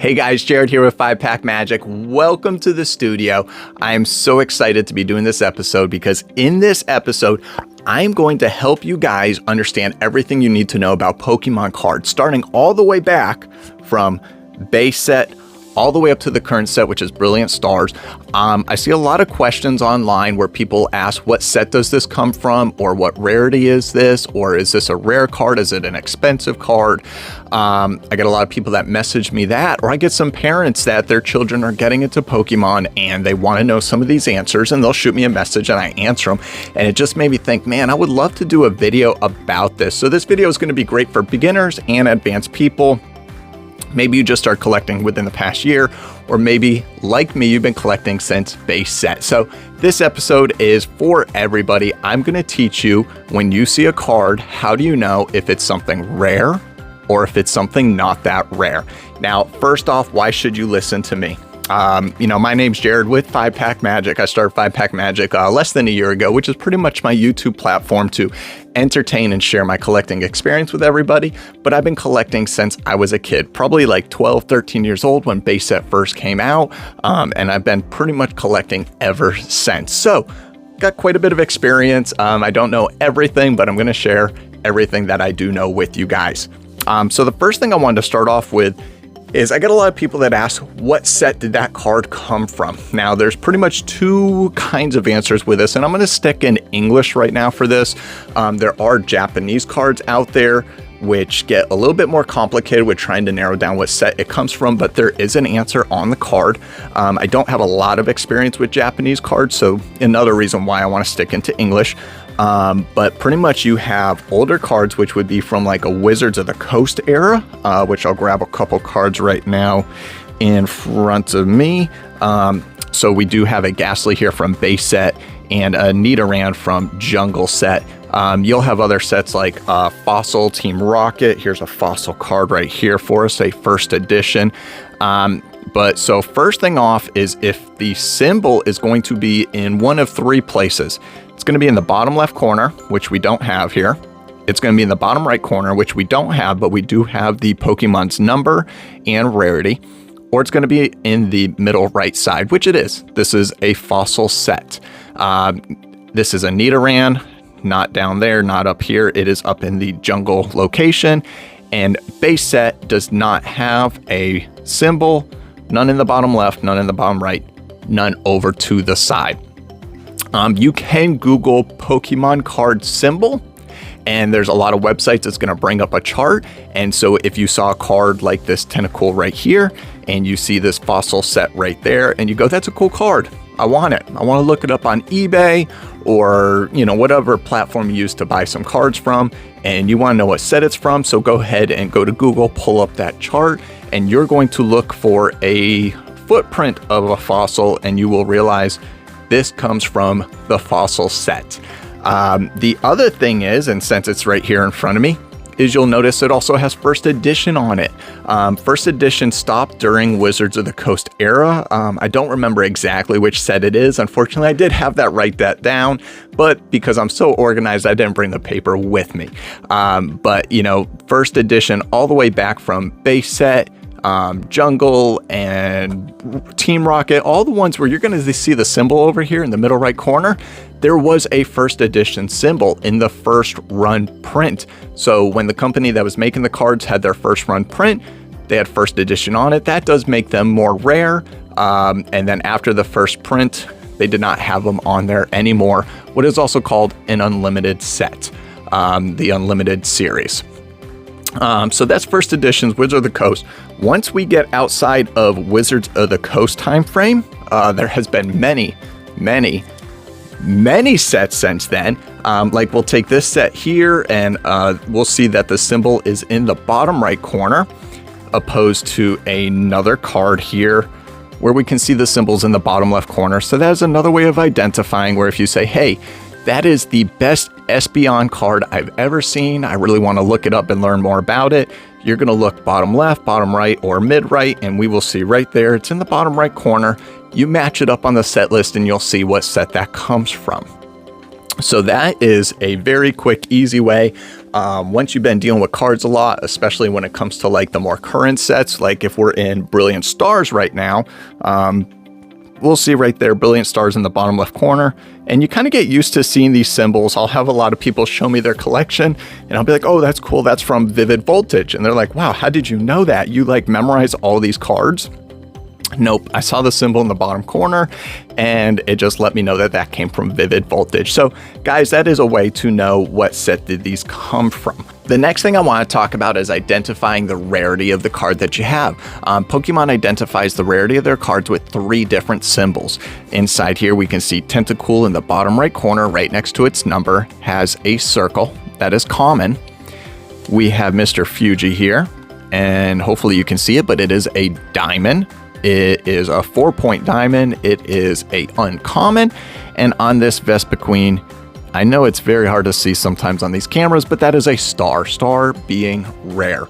Hey guys, Jared here with 5-Pack Magic. Welcome to the studio. I am so excited to be doing this episode because in this episode, I'm going to help you guys understand everything you need to know about Pokemon cards, starting all the way back from base set all the way up to the current set, which is Brilliant Stars. I see a lot of questions online where people ask, what set does this come from? Or what rarity is this? Or is this a rare card? Is it an expensive card? I get a lot of people that message me that, or I get some parents that their children are getting into Pokemon and they want to know some of these answers, and they'll shoot me a message and I answer them. And it just made me think, man, I would love to do a video about this. So this video is going to be great for beginners and advanced people. Maybe you just start collecting within the past year, or maybe like me, you've been collecting since base set. So this episode is for everybody. I'm going to teach you, when you see a card, how do you know if it's something rare or if it's something not that rare? Now, first off, why should you listen to me? My name's Jared with 5-Pack Magic. I started 5-Pack Magic less than a year ago, which is pretty much my YouTube platform to entertain and share my collecting experience with everybody. But I've been collecting since I was a kid, probably like 12, 13 years old when base set first came out. And I've been pretty much collecting ever since. So got quite a bit of experience. I don't know everything, but I'm going to share everything that I do know with you guys. So the first thing I wanted to start off with is I get a lot of people that ask, what set did that card come from? Now, there's pretty much two kinds of answers with this, and I'm going to stick in English right now for this. There are Japanese cards out there which get a little bit more complicated with trying to narrow down what set it comes from, but there is an answer on the card. I don't have a lot of experience with Japanese cards, so another reason why I want to stick into English. But pretty much you have older cards, which would be from like a Wizards of the Coast era, which I'll grab a couple cards right now in front of me. So we do have a Ghastly here from base set and a Nidoran from jungle set. You'll have other sets like Fossil, Team Rocket. Here's a Fossil card right here for us, a first edition. But so first thing off is if the symbol is going to be in one of three places. It's going to be in the bottom left corner, which we don't have here. It's going to be in the bottom right corner, which we don't have, but we do have the Pokemon's number and rarity. Or it's going to be in the middle right side, which it is. This is a Fossil set. This is a Nidoran, not down there, not up here. It is up in the jungle location. And base set does not have a symbol. None in the bottom left, none in the bottom right, none over to the side. You can Google Pokemon card symbol, and there's a lot of websites that's going to bring up a chart. And so if you saw a card like this tentacle right here, and you see this Fossil set right there, and you go, that's a cool card, I want it. I want to look it up on eBay or, whatever platform you use to buy some cards from, and you want to know what set it's from. So go ahead and go to Google, pull up that chart, and you're going to look for a footprint of a Fossil, and you will realize this comes from the Fossil set. The other thing is, and since it's right here in front of me, is you'll notice it also has first edition on it. First edition stopped during Wizards of the Coast era. I don't remember exactly which set it is. Unfortunately, I did have that write that down, but because I'm so organized, I didn't bring the paper with me. But first edition all the way back from base set, jungle, and Team Rocket, all the ones where you're going to see the symbol over here in the middle right corner, there was a first edition symbol in the first run print. So when the company that was making the cards had their first run print, they had first edition on it. That does make them more rare. And then after the first print, they did not have them on there anymore. What is also called an unlimited set, the unlimited series. So that's first edition's Wizards of the Coast. Once we get outside of Wizards of the Coast time frame, there has been many sets since then. Like we'll take this set here, and we'll see that the symbol is in the bottom right corner, opposed to another card here where we can see the symbols in the bottom left corner. So that is another way of identifying where if you say, hey, that is the best Espeon card I've ever seen, I really want to look it up and learn more about it, you're going to look bottom left, bottom right, or mid right, and we will see right there, it's in the bottom right corner. You match it up on the set list and you'll see what set that comes from. So that is a very quick, easy way. once you've been dealing with cards a lot, especially when it comes to like the more current sets, like if we're in Brilliant Stars right now, we'll see right there, Brilliant Stars in the bottom left corner. And you kind of get used to seeing these symbols. I'll have a lot of people show me their collection and I'll be like, oh, that's cool. That's from Vivid Voltage. And they're like, wow, how did you know that? You like memorize all these cards? Nope, I saw the symbol in the bottom corner and it just let me know that that came from Vivid Voltage. So guys, that is a way to know what set did these come from. The next thing I want to talk about is identifying the rarity of the card that you have. Pokemon identifies the rarity of their cards with 3 different symbols. Inside here, we can see Tentacool in the bottom right corner, right next to its number, has a circle. That is common. We have Mr. Fuji here, and hopefully you can see it, but it is a diamond. It is a 4-point diamond. It is a uncommon. And on this Vespiquen, I know it's very hard to see sometimes on these cameras, but that is a star. Star being rare.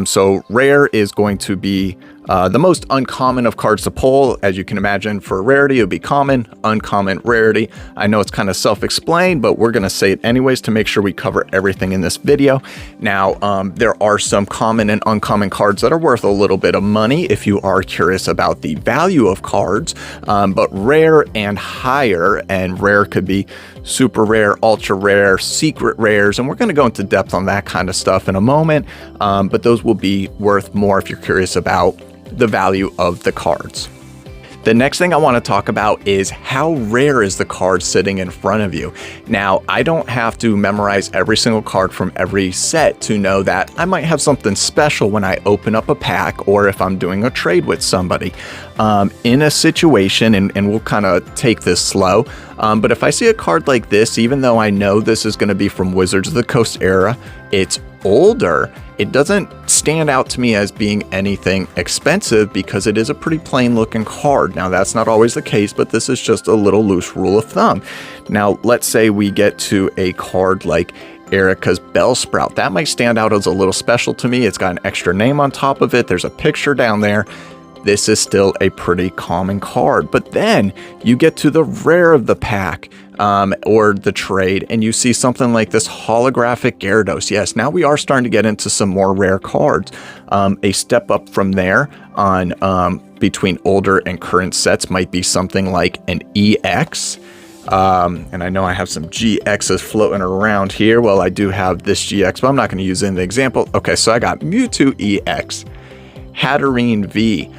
So rare is going to be the most uncommon of cards to pull. As you can imagine, for rarity, it would be common, uncommon, rarity. I know it's kind of self-explained, but we're going to say it anyways to make sure we cover everything in this video. Now, there are some common and uncommon cards that are worth a little bit of money if you are curious about the value of cards, but rare and higher, and rare could be super rare, ultra rare, secret rares, and we're going to go into depth on that kind of stuff in a moment, but those will be worth more if you're curious about the value of the cards. The next thing I want to talk about is how rare is the card sitting in front of you. Now, I don't have to memorize every single card from every set to know that I might have something special when I open up a pack or if I'm doing a trade with somebody. In a situation, and we'll kind of take this slow, but if I see a card like this, even though I know this is going to be from Wizards of the Coast era, it's older, it doesn't stand out to me as being anything expensive because it is a pretty plain looking card. Now, that's not always the case, but this is just a little loose rule of thumb. Now, let's say we get to a card like Erica's Bellsprout. That might stand out as a little special to me. It's got an extra name on top of it. There's a picture down there. This is still a pretty common card. But then you get to the rare of the pack or the trade, and you see something like this holographic Gyarados. Yes, now we are starting to get into some more rare cards. A step up from there on between older and current sets might be something like an EX. And I know I have some GXs floating around here. Well, I do have this GX, but I'm not going to use it in the example. Okay, so I got Mewtwo EX. Hatterene V.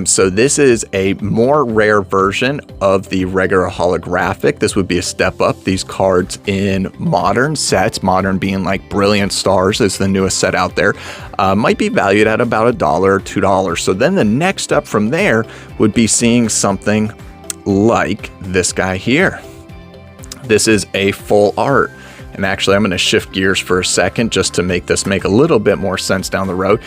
So this is a more rare version of the regular holographic. This would be a step up. These cards in modern sets, modern being like Brilliant Stars is the newest set out there, might be valued at about $1 or $2. So then the next step from there would be seeing something like this guy here. This is a full art. And actually, I'm going to shift gears for a second just to make this make a little bit more sense down the road.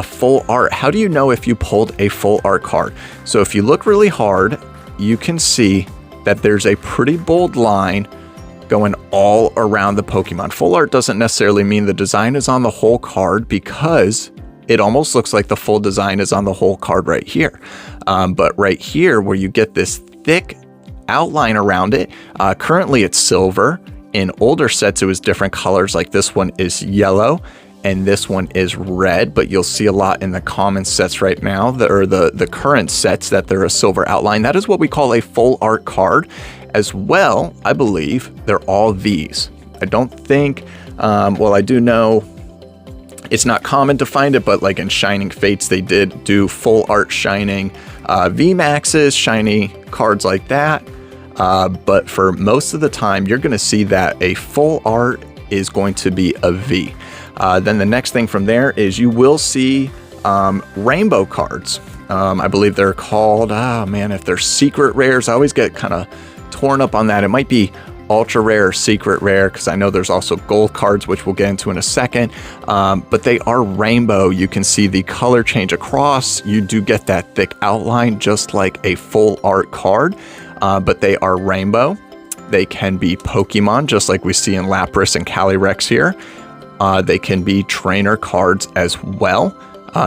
Full art. How do you know if you pulled a full art card? So if you look really hard, you can see that there's a pretty bold line going all around the Pokemon. Full art doesn't necessarily mean the design is on the whole card, because it almost looks like the full design is on the whole card right here. But right here, where you get this thick outline around it, currently it's silver. In older sets, it was different colors, like this one is yellow and this one is red, but you'll see a lot in the common sets right now, the current sets, that they're a silver outline. That is what we call a full art card. As well, I believe they're all Vs. I don't think, well, I do know it's not common to find it, but like in Shining Fates, they did do full art Shining VMAXs, shiny cards like that. But for most of the time, you're going to see that a full art is going to be a V. Then the next thing from there is you will see rainbow cards. I believe they're called, if they're secret rares, I always get kind of torn up on that. It might be ultra rare or secret rare, because I know there's also gold cards, which we'll get into in a second, but they are rainbow. You can see the color change across. You do get that thick outline just like a full art card. But they are rainbow. They can be Pokemon, just like we see in Lapras and Calyrex here. They can be trainer cards as well.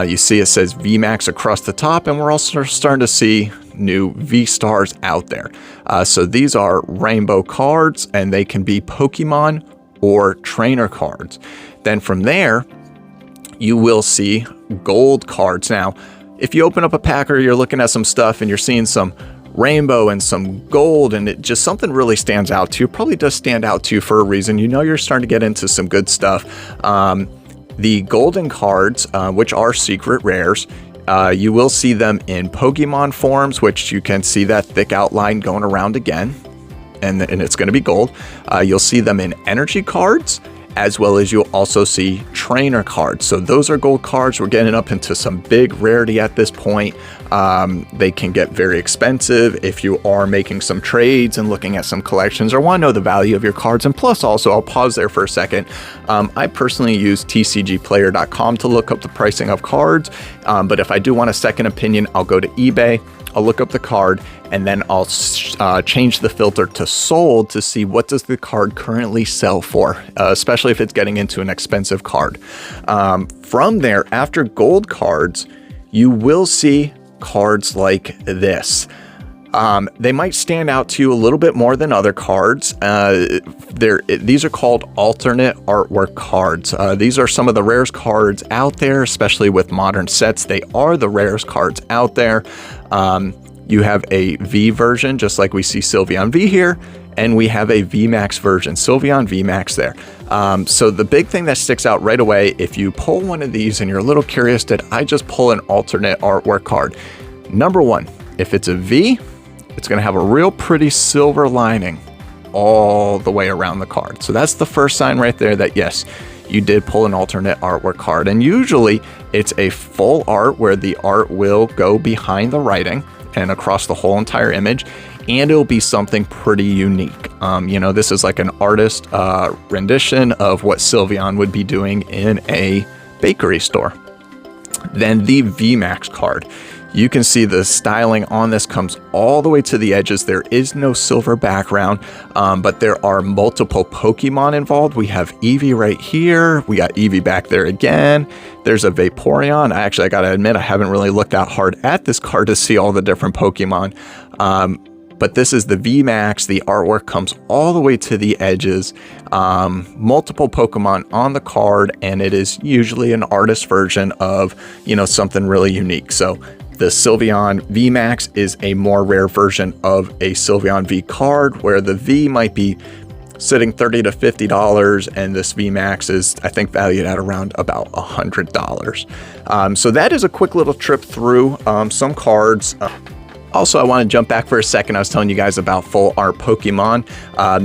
You see it says VMAX across the top, and we're also starting to see new V-Stars out there. So these are rainbow cards, and they can be Pokemon or trainer cards. Then from there, you will see gold cards. Now, if you open up a pack or you're looking at some stuff and you're seeing some rainbow and some gold and it just something really stands out to you, probably does stand out to you for a reason, you know you're starting to get into some good stuff. The golden cards, which are secret rares, you will see them in Pokemon forms, which you can see that thick outline going around again, and it's going to be gold. You'll see them in energy cards, as well as you'll also see trainer cards. So those are gold cards. We're getting up into some big rarity at this point. They can get very expensive if you are making some trades and looking at some collections or want to know the value of your cards. And plus also, I'll pause there for a second. I personally use tcgplayer.com to look up the pricing of cards. But if I do want a second opinion, I'll go to eBay, I'll look up the card, and then I'll change the filter to sold to see what does the card currently sell for, especially if it's getting into an expensive card. From there, after gold cards, you will see cards like this. They might stand out to you a little bit more than other cards. These are called alternate artwork cards. These are some of the rarest cards out there, especially with modern sets. They are the rarest cards out there. You have a V version, just like we see Sylveon V here, and we have a VMAX version, Sylveon VMAX there. So the big thing that sticks out right away, if you pull one of these and you're a little curious, did I just pull an alternate artwork card? Number one, if it's a V, it's going to have a real pretty silver lining all the way around the card. So that's the first sign right there that yes, you did pull an alternate artwork card. And usually it's a full art where the art will go behind the writing and across the whole entire image, and it'll be something pretty unique. This is like an artist rendition of what Sylveon would be doing in a bakery store. Then the VMAX card. You can see the styling on this comes all the way to the edges. There is no silver background, but there are multiple Pokemon involved. We have Eevee right here. We got Eevee back there again. There's a Vaporeon. I gotta admit, I haven't really looked that hard at this card to see all the different Pokemon. But this is the VMAX. The artwork comes all the way to the edges. Multiple Pokemon on the card, and it is usually an artist version of, something really unique. So the Sylveon VMAX is a more rare version of a Sylveon V card, where the V might be sitting $30 to $50, and this VMAX is, I think, valued at around about $100. So that is a quick little trip through some cards. Also, I want to jump back for a second. I was telling you guys about full art Pokemon.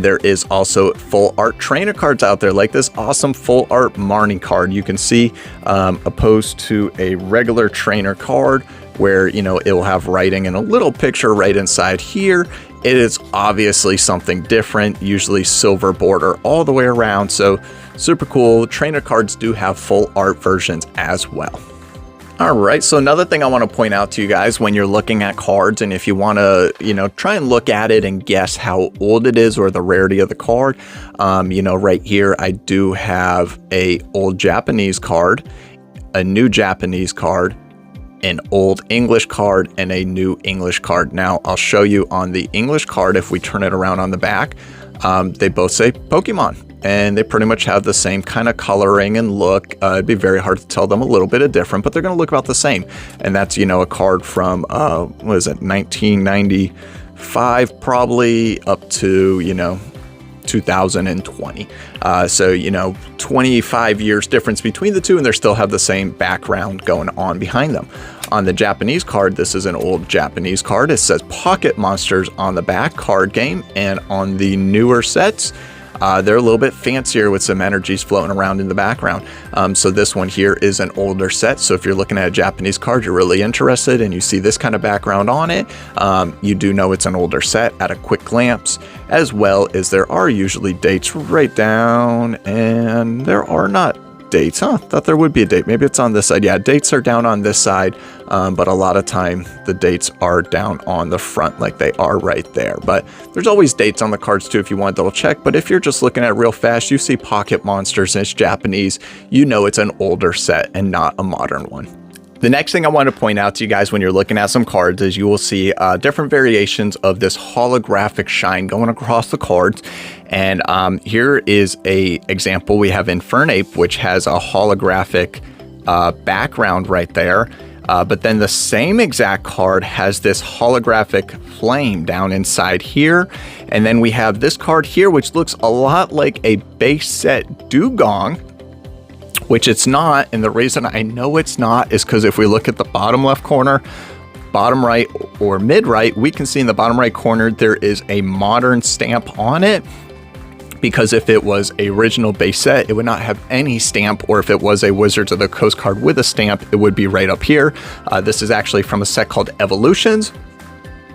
There is also full art trainer cards out there, like this awesome full art Marnie card. You can see, opposed to a regular trainer card where, it will have writing and a little picture right inside here. It is obviously something different, usually silver border all the way around. So super cool. Trainer cards do have full art versions as well. All right, so another thing I want to point out to you guys when you're looking at cards, and if you want to, try and look at it and guess how old it is or the rarity of the card, right here, I do have a old Japanese card, a new Japanese card, an old English card, and a new English card. Now, I'll show you on the English card, if we turn it around on the back, they both say Pokemon. And they pretty much have the same kind of coloring and look. It'd be very hard to tell them a little bit different, but they're going to look about the same. And that's, a card from, 1995 probably up to, 2020. So, 25 years difference between the two, and they still have the same background going on behind them. On the Japanese card, this is an old Japanese card. It says Pocket Monsters on the back, card game. And on the newer sets, they're a little bit fancier with some energies floating around in the background. So this one here is an older set. So if you're looking at a Japanese card, you're really interested and you see this kind of background on it, you do know it's an older set at a quick glance, as well as there are usually dates right down, and there are not dates. Thought there would be a date. Maybe it's on this side. Yeah, dates are down on this side, but a lot of time the dates are down on the front like they are right there. But there's always dates on the cards too if you want to double check. But if you're just looking at it real fast, you see Pocket Monsters and it's Japanese, you know it's an older set and not a modern one. The next thing I want to point out to you guys when you're looking at some cards is you will see different variations of this holographic shine going across the cards. And here is a example. We have Infernape, which has a holographic background right there. But then the same exact card has this holographic flame down inside here. And then we have this card here, which looks a lot like a base set Dugong, which it's not. And the reason I know it's not is because if we look at the bottom left corner, bottom right, or mid right, we can see in the bottom right corner there is a modern stamp on it. Because if it was a original base set, it would not have any stamp, or if it was a Wizards of the Coast card with a stamp, it would be right up here. This is actually from a set called Evolutions.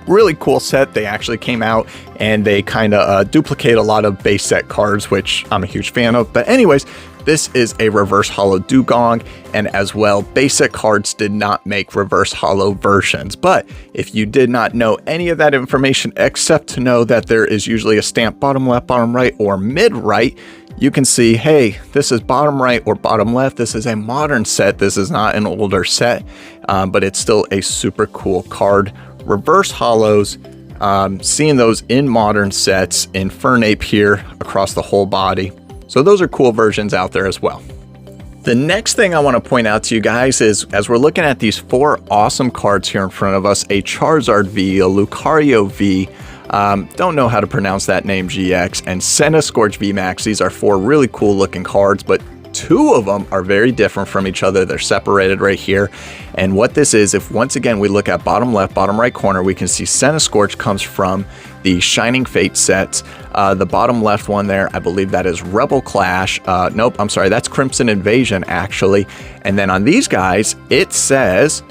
Really cool set. They actually came out and they kind of duplicate a lot of base set cards, which I'm a huge fan of. But anyways, this is a reverse holo Dugong, and as well, basic cards did not make reverse holo versions. But if you did not know any of that information, except to know that there is usually a stamp bottom left, bottom right, or mid right, you can see, hey, this is bottom right or bottom left. This is a modern set. This is not an older set, but it's still a super cool card. Reverse holos, seeing those in modern sets, Infernape here across the whole body. So those are cool versions out there as well. The next thing I want to point out to you guys is, as we're looking at these four awesome cards here in front of us, a Charizard V, a Lucario V, don't know how to pronounce that name, GX, and Centiskorch VMAX. These are four really cool looking cards, but two of them are very different from each other. They're separated right here. And what this is, if once again we look at bottom left, bottom right corner, we can see Centiskorch comes from the Shining Fate sets. The bottom left one there, I believe that is Rebel Clash. Nope, I'm sorry, that's Crimson Invasion actually. And then on these guys, it says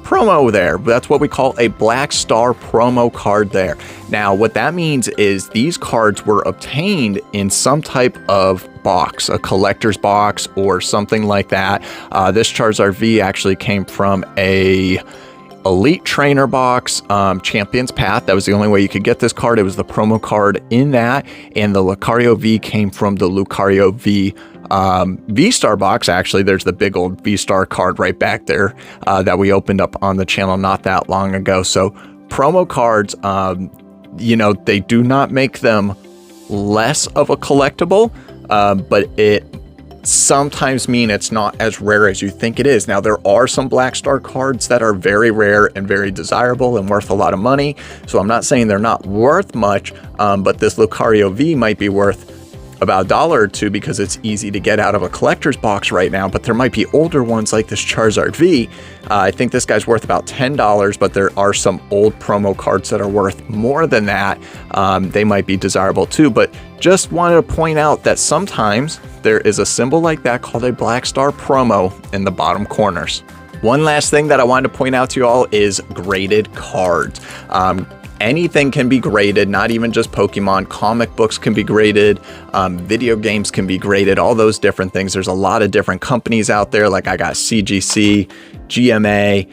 promo there. That's what we call a Black Star promo card there. Now, what that means is these cards were obtained in some type of box, a collector's box or something like that. This Charizard V actually came from a Elite Trainer box, Champion's Path. That was the only way you could get this card. It was the promo card in that. And the Lucario V came from the Lucario V V-Star box. Actually, there's the big old V-Star card right back there that we opened up on the channel not that long ago. So promo cards, you know, they do not make them less of a collectible, but it sometimes mean it's not as rare as you think it is. Now, there are some Black Star cards that are very rare and very desirable and worth a lot of money. So I'm not saying they're not worth much, but this Lucario V might be worth about $1 or $2 because it's easy to get out of a collector's box right now. But there might be older ones like this Charizard V. I think this guy's worth about $10, but there are some old promo cards that are worth more than that. They might be desirable too, but just wanted to point out that sometimes there is a symbol like that called a Black Star promo in the bottom corners. One last thing that I wanted to point out to you all is graded cards. Anything can be graded, not even just Pokemon. Comic books can be graded, video games can be graded, all those different things. There's a lot of different companies out there, like I got CGC, GMA,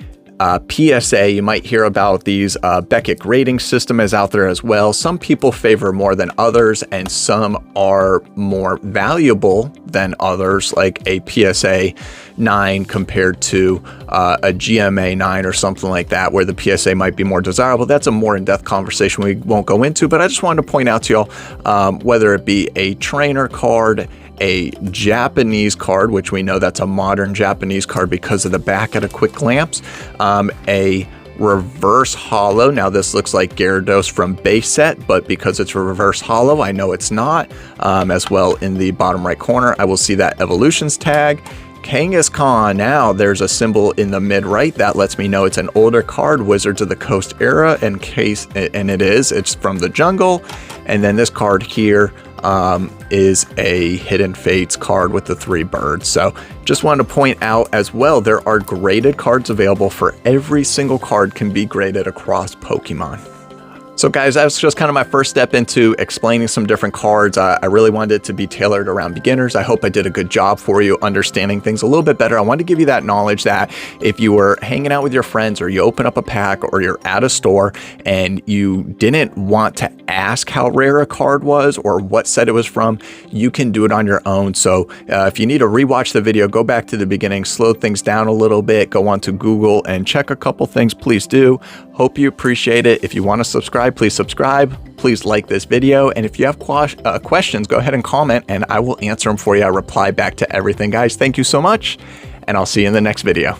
PSA. You might hear about these. Beckett grading system is out there as well. Some people favor more than others, and some are more valuable than others, like a PSA 9 compared to a GMA 9 or something like that, where the PSA might be more desirable. That's a more in-depth conversation we won't go into, but I just wanted to point out to y'all, whether it be a trainer card, a Japanese card, which we know that's a modern Japanese card because of the back at a quick glance, a reverse holo. Now this looks like Gyarados from base set, but because it's a reverse holo, I know it's not. As well, in the bottom right corner, I will see that Evolutions tag. Kangaskhan. Now there's a symbol in the mid right that lets me know it's an older card, Wizards of the Coast era, and it's from the jungle. And then this card here is a Hidden Fates card with the 3 birds. So just wanted to point out as well, there are graded cards available for every single card can be graded across Pokemon. So guys, that was just kind of my first step into explaining some different cards. I really wanted it to be tailored around beginners. I hope I did a good job for you understanding things a little bit better. I wanted to give you that knowledge that if you were hanging out with your friends or you open up a pack or you're at a store and you didn't want to ask how rare a card was or what set it was from, you can do it on your own. So if you need to rewatch the video, go back to the beginning, slow things down a little bit, go onto Google and check a couple things, please do. Hope you appreciate it. If you want to subscribe, please subscribe. Please like this video. And if you have questions, go ahead and comment and I will answer them for you. I reply back to everything, guys. Thank you so much. And I'll see you in the next video.